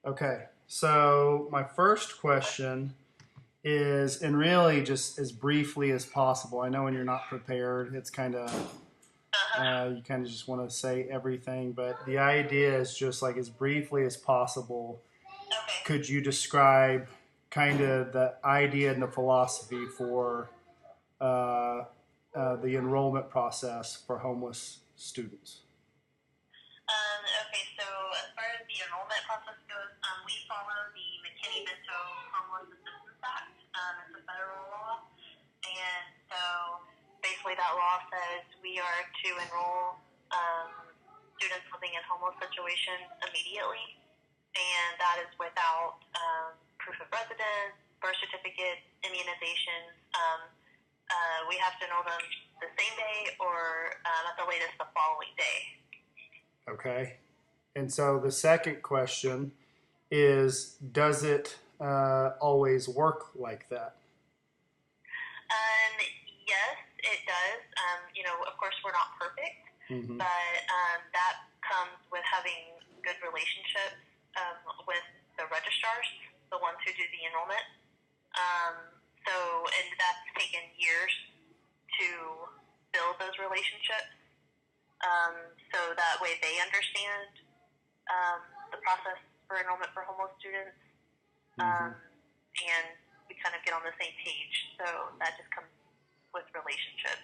Okay, so my first question is, and really just as briefly as possible. I know when you're not prepared, it's kind of Uh-huh. you kind of just want to say everything, but the idea is just like as briefly as possible. Okay. Could you describe kind of the idea and the philosophy for the enrollment process for homeless students? Okay, so as far as the enrollment process goes, we follow the McKinney-Vento Homeless Assistance Act. It's a federal law. And so basically that law says we are to enroll um, students living in homeless situations immediately. And that is without proof of residence, birth certificate, immunizations. We have to enroll them the same day or at the latest the following day. Okay. And so the second question is, does it always work like that? Um, yes, it does. Of course, we're not perfect, Mm-hmm. but that comes with having good relationships with the registrars, the ones who do the enrollment. Um, and that's taken years to build those relationships. So that way they understand the process for enrollment for homeless students, Mm-hmm. and we kind of get on the same page. So that just comes with relationships.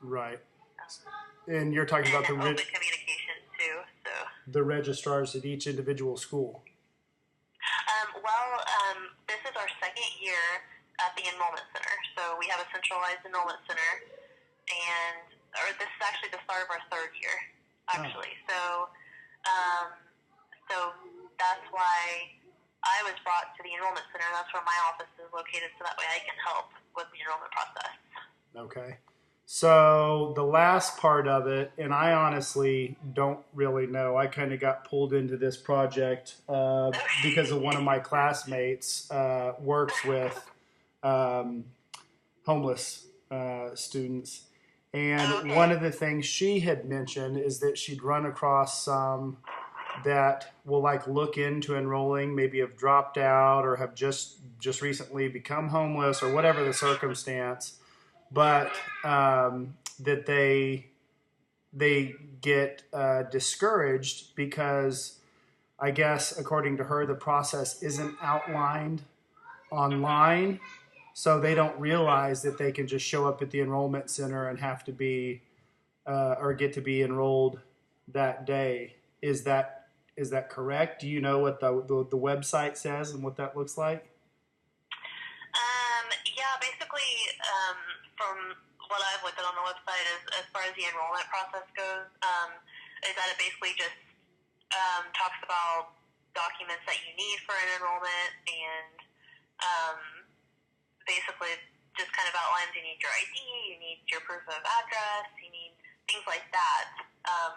Right. Um, And you're talking and about open communication too. So, the registrars at each individual school. this is our second year at the enrollment center. So we have a centralized enrollment center, and or this is actually the start of our third year, Oh, actually. Um, so that's why I was brought to the enrollment center. That's where my office is located, so that way I can help with the enrollment process. okay. So the last part of it, and I honestly don't really know. I kind of got pulled into this project because of one of my classmates works with um, homeless students. And Okay. one of the things she had mentioned is that she'd run across some that will like look into enrolling, maybe have dropped out or have just recently become homeless or whatever the circumstance, but that they get discouraged because I guess according to her the process isn't outlined online, so they don't realize that they can just show up at the enrollment center and have to be or get to be enrolled that day. Is that correct? Do you know what the website says and what that looks like? Yeah, basically, from what I've looked at on the website, as far as the enrollment process goes, is that it basically just talks about documents that you need for an enrollment, and um, basically just kind of outlines you need your ID, you need your proof of address, you need things like that. Um,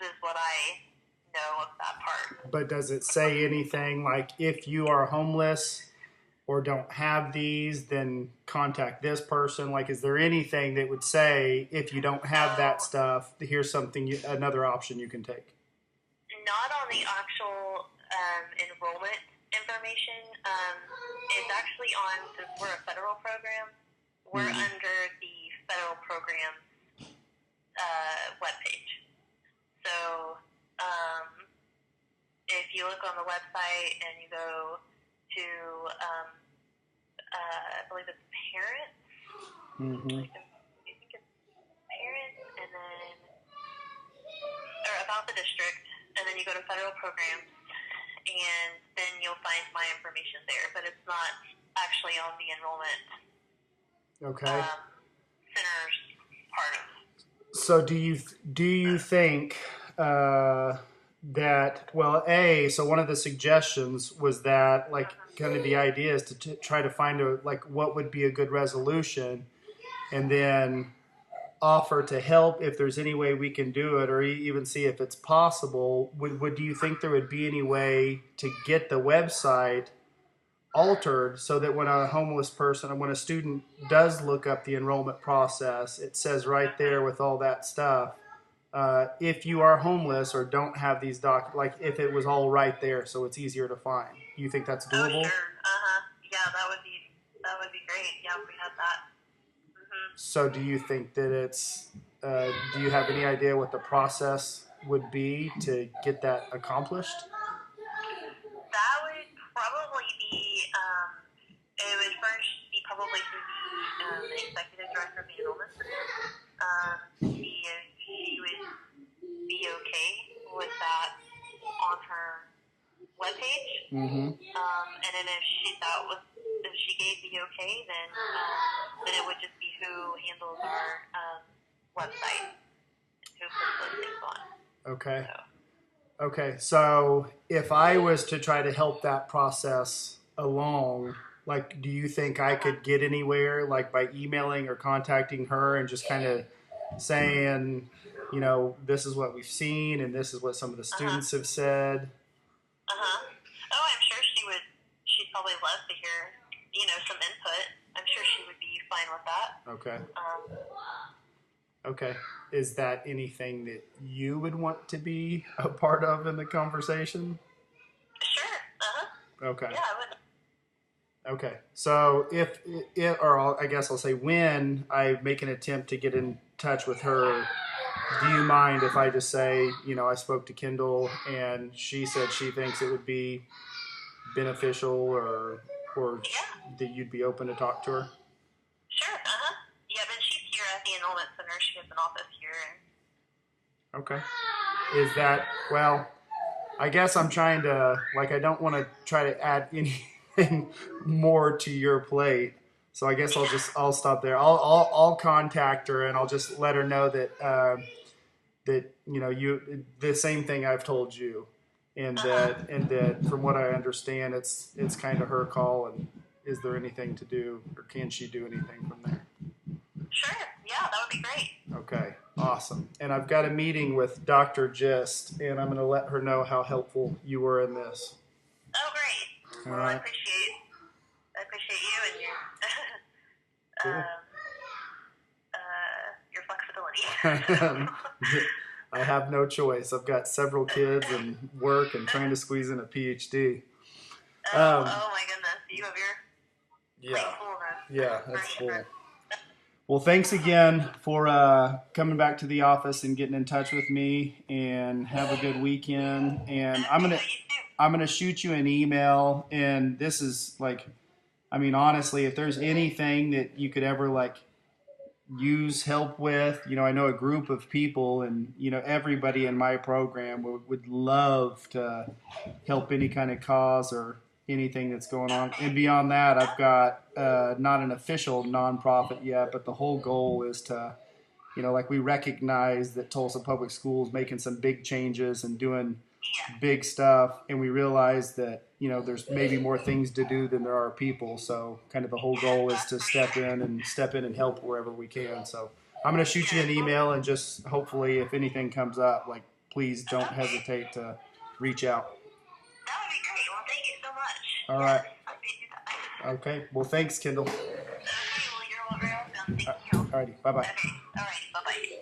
is what I know of that part. But does it say anything like if you are homeless or don't have these, then contact this person? Like, is there anything that would say if you don't have that So stuff, here's another option you can take? not on the actual enrollment information. It's actually on, since we're a federal program, we're Mm-hmm. under the federal program webpage. So if you look on the website and you go to, I believe it's parents, Mm-hmm. I think it's parents, and then, or about the district, and then you go to federal programs, and then you'll find my information there. But it's not actually on the enrollment Okay. um, center's part of. So do you think that, well, so one of the suggestions was that like kind of the idea is to try to find a like what would be a good resolution, and then offer to help if there's any way we can do it, or even see if it's possible. Would do you think there would be any way to get the website altered so that when a homeless person, when a student does look up the enrollment process, it says right there with all that stuff, if you are homeless or don't have these like if it was all right there, so it's easier to find. You think that's Oh, doable? sure. Yeah, that would be great. Yeah, if we had that. So do you think that it's, do you have any idea what the process would be to get that accomplished? That would probably be, it would first be probably through the executive director of the enrollment center, to see if she would be okay with that on her webpage. And then if she gave the okay, then it would just be who handles our website, who puts those things on. Okay. So. Okay, so if I was to try to help that process along, like, do you think I could get anywhere, like by emailing or contacting her and just kind of saying, you know, this is what we've seen and this is what some of the students have said? Oh, I'm sure she would. She'd probably love to hear, some input. I'm sure she would be fine with that. Okay. Okay. Is that anything that you would want to be a part of in the conversation? Sure. Okay. Yeah, I would. Okay. So I guess I'll say when I make an attempt to get in touch with her, do you mind if I just say, I spoke to Kendal and she said she thinks it would be beneficial or that you'd be open to talk to her? Sure. Yeah, but she's here at the enrollment center. She has an office here. Okay. Is that, well, I guess I'm trying to, I don't want to try to add anything more to your plate. So I guess I'll stop there. I'll contact her and I'll just let her know that, the same thing I've told you. And that from what I understand, it's kind of her call. And is there anything to do, or can she do anything from there? Sure. Yeah, that would be great. Okay, awesome. And I've got a meeting with Dr. Gist, and I'm going to let her know how helpful you were in this. Oh, great. All Well, right. I appreciate you and your your flexibility. I have no choice. I've got several kids and work and trying to squeeze in a PhD. Oh my goodness, you have your plate full then. Yeah, that's full. Well, thanks again for coming back to the office and getting in touch with me. And have a good weekend. And I'm gonna shoot you an email. And this is honestly, if there's anything that you could ever use help with, I know a group of people and everybody in my program would love to help any kind of cause or anything that's going on. And beyond that, I've got not an official nonprofit yet, but the whole goal is to we recognize that Tulsa Public Schools making some big changes and doing big stuff, and we realize that there's maybe more things to do than there are people. So kind of the whole goal is to step in and help wherever we can. So I'm going to shoot you an email, and just hopefully if anything comes up, please don't hesitate to reach out. That would be great. Well, thank you so much. All right. Okay. Well, thanks, Kendal. Okay. Well, you're all very welcome. Thank you. All righty. Bye-bye. Okay. All right. Bye-bye.